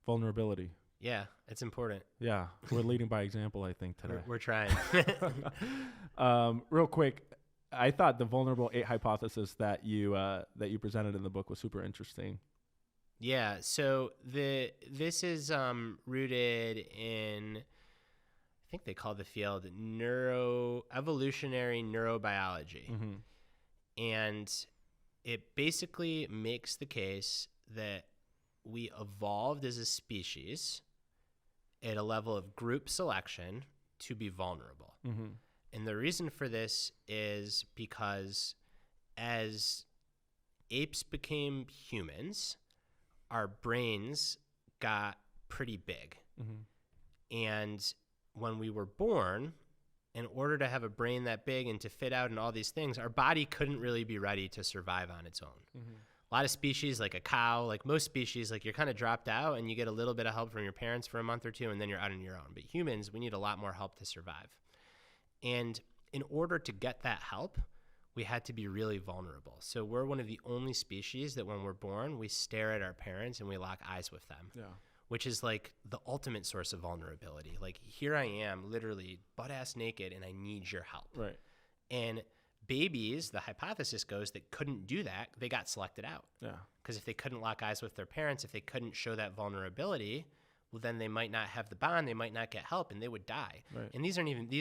Vulnerability. Yeah, it's important. Yeah, we're leading by example, I think, today. We're trying. Real quick, I thought the vulnerable 8 hypothesis that you presented in the book was super interesting. Yeah, so this is rooted in, I think they call the field evolutionary neurobiology. Mm-hmm. And it basically makes the case that we evolved as a species at a level of group selection to be vulnerable. Mm-hmm. And the reason for this is because as apes became humans, our brains got pretty big. Mm-hmm. And when we were born, in order to have a brain that big and to fit out and all these things, our body couldn't really be ready to survive on its own. Mm-hmm. A lot of species, like a cow, like most species, like you're kind of dropped out and you get a little bit of help from your parents for a month or two and then you're out on your own. But humans, we need a lot more help to survive. And in order to get that help, we had to be really vulnerable. So we're one of the only species that when we're born, we stare at our parents and we lock eyes with them. Yeah. Which is like the ultimate source of vulnerability. Like here I am literally butt ass naked and I need your help. Right. And babies, the hypothesis goes, that couldn't do that, they got selected out. Yeah. Because if they couldn't lock eyes with their parents, if they couldn't show that vulnerability, well, then they might not have the bond, they might not get help, and they would die. Right. And these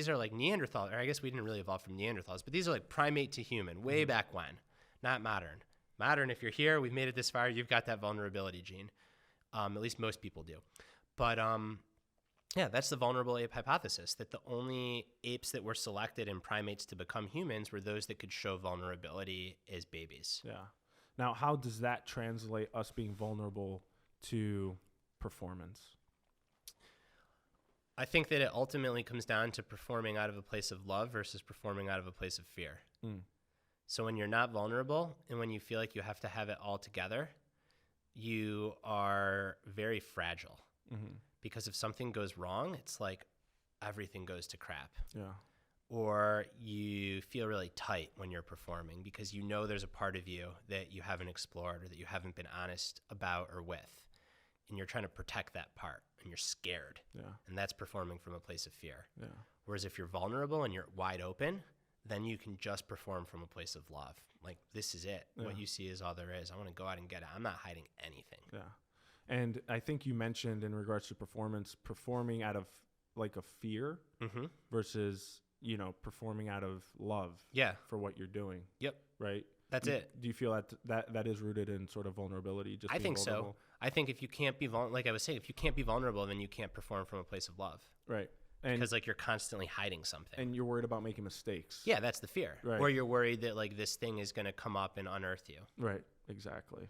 are like Neanderthal, or I guess we didn't really evolve from Neanderthals, but these are like primate to human, way back when, not modern. Modern, if you're here, we've made it this far, you've got that vulnerability gene. At least most people do. But yeah, that's the vulnerable ape hypothesis, that the only apes that were selected in primates to become humans were those that could show vulnerability as babies. Yeah. Now, how does that translate us being vulnerable to performance? I think that it ultimately comes down to performing out of a place of love versus performing out of a place of fear. Mm. So when you're not vulnerable and when you feel like you have to have it all together, you are very fragile. Mm-hmm. Because if something goes wrong, it's like everything goes to crap. Yeah. Or you feel really tight when you're performing because you know there's a part of you that you haven't explored or that you haven't been honest about or with. And you're trying to protect that part and you're scared. Yeah. And that's performing from a place of fear. Yeah. Whereas if you're vulnerable and you're wide open, then you can just perform from a place of love. Like, this is it. Yeah. What you see is all there is. I want to go out and get it. I'm not hiding anything. Yeah. And I think you mentioned in regards to performance, performing out of like a fear versus, performing out of love for what you're doing. Yep. Right? That's it. Do you feel that is rooted in sort of vulnerability? I think so. I think if you can't be like I was saying, if you can't be vulnerable, then you can't perform from a place of love. Right. Because like you're constantly hiding something. And you're worried about making mistakes. Yeah, that's the fear. Right. Or you're worried that like this thing is going to come up and unearth you. Right. Exactly.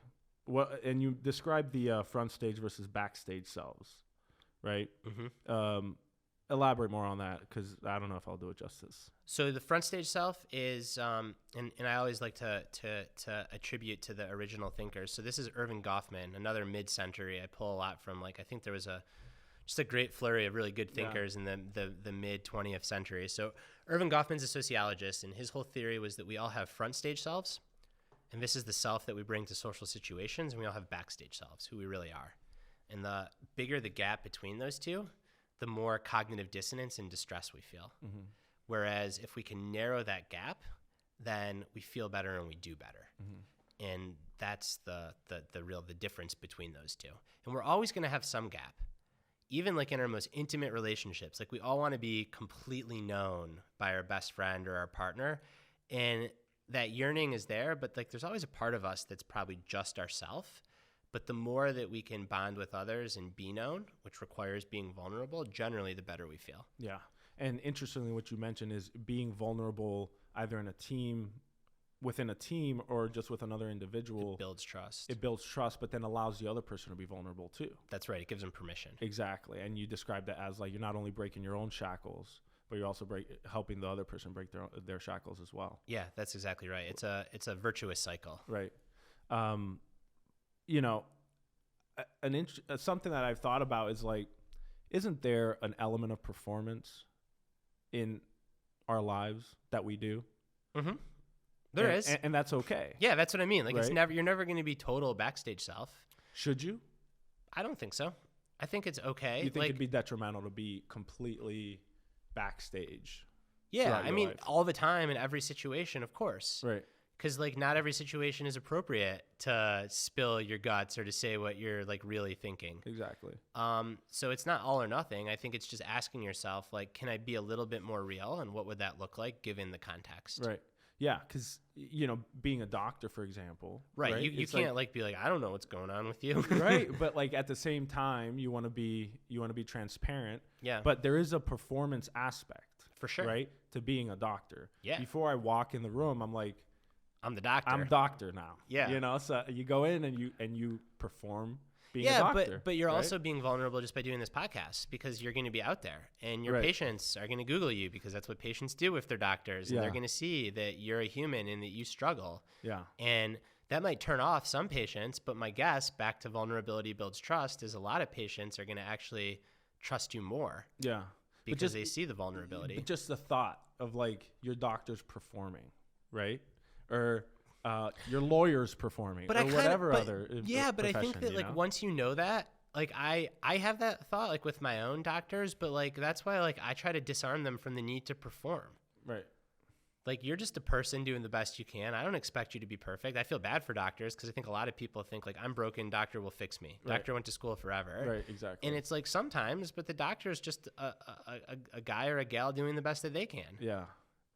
Well, and you described the front stage versus backstage selves, right? Mm-hmm. Elaborate more on that, because I don't know if I'll do it justice. So the front stage self is, and I always like to attribute to the original thinkers. So this is Erving Goffman, another mid-century. I pull a lot from, like, I think there was just a great flurry of really good thinkers in the mid-20th century. So Erving Goffman's a sociologist, and his whole theory was that we all have front stage selves, and this is the self that we bring to social situations, and we all have backstage selves, who we really are. And the bigger the gap between those two, the more cognitive dissonance and distress we feel. Mm-hmm. Whereas if we can narrow that gap, then we feel better and we do better. Mm-hmm. And that's the difference between those two. And we're always going to have some gap. Even like in our most intimate relationships, like we all want to be completely known by our best friend or our partner. And that yearning is there, but like there's always a part of us that's probably just ourself. But the more that we can bond with others and be known, which requires being vulnerable, generally the better we feel. Yeah. And interestingly, what you mentioned is being vulnerable either in a team, within a team, or just with another individual. It builds trust. It builds trust, but then allows the other person to be vulnerable too. That's right. It gives them permission. Exactly. And you described that as like you're not only breaking your own shackles, but you're also helping the other person break their shackles as well. Yeah, that's exactly right. It's a virtuous cycle. Right. Something that I've thought about is like, isn't there an element of performance in our lives that we do? Mm-hmm. There is. And that's okay. Yeah, that's what I mean. Like, right? You're never going to be total backstage self. Should you? I don't think so. I think it's okay. You think it'd be detrimental to be completely backstage? Yeah, I mean, all the time in every situation, of course. Right. Because, like, not every situation is appropriate to spill your guts or to say what you're, like, really thinking. Exactly. So it's not all or nothing. I think it's just asking yourself, like, can I be a little bit more real? And what would that look like given the context? Right. Yeah, because, you know, being a doctor, for example. Right. You can't, like, be like, I don't know what's going on with you. Right. But, like, at the same time, you want to be transparent. Yeah. But there is a performance aspect. For sure. Right? To being a doctor. Yeah. Before I walk in the room, I'm like, I'm the doctor. I'm doctor now. Yeah. You know, so you go in and you perform being a doctor. But you're also being vulnerable just by doing this podcast, because you're going to be out there and your patients are going to Google you, because that's what patients do if they're doctors. And they're going to see that you're a human and that you struggle. Yeah. And that might turn off some patients, but my guess, back to vulnerability builds trust, is a lot of patients are going to actually trust you more. Yeah. Because they see the vulnerability. But just the thought of, like, your doctor's performing, right? Or your lawyer's performing, or whatever other yeah, but I think that, like, once you know that, like, I have that thought, like, with my own doctors, but, like, that's why, like, I try to disarm them from the need to perform. Right. Like, you're just a person doing the best you can. I don't expect you to be perfect. I feel bad for doctors, because I think a lot of people think, like, I'm broken, doctor will fix me. Right. Doctor went to school forever. Right, exactly. And it's like sometimes, but the doctor is just a guy or a gal doing the best that they can. Yeah.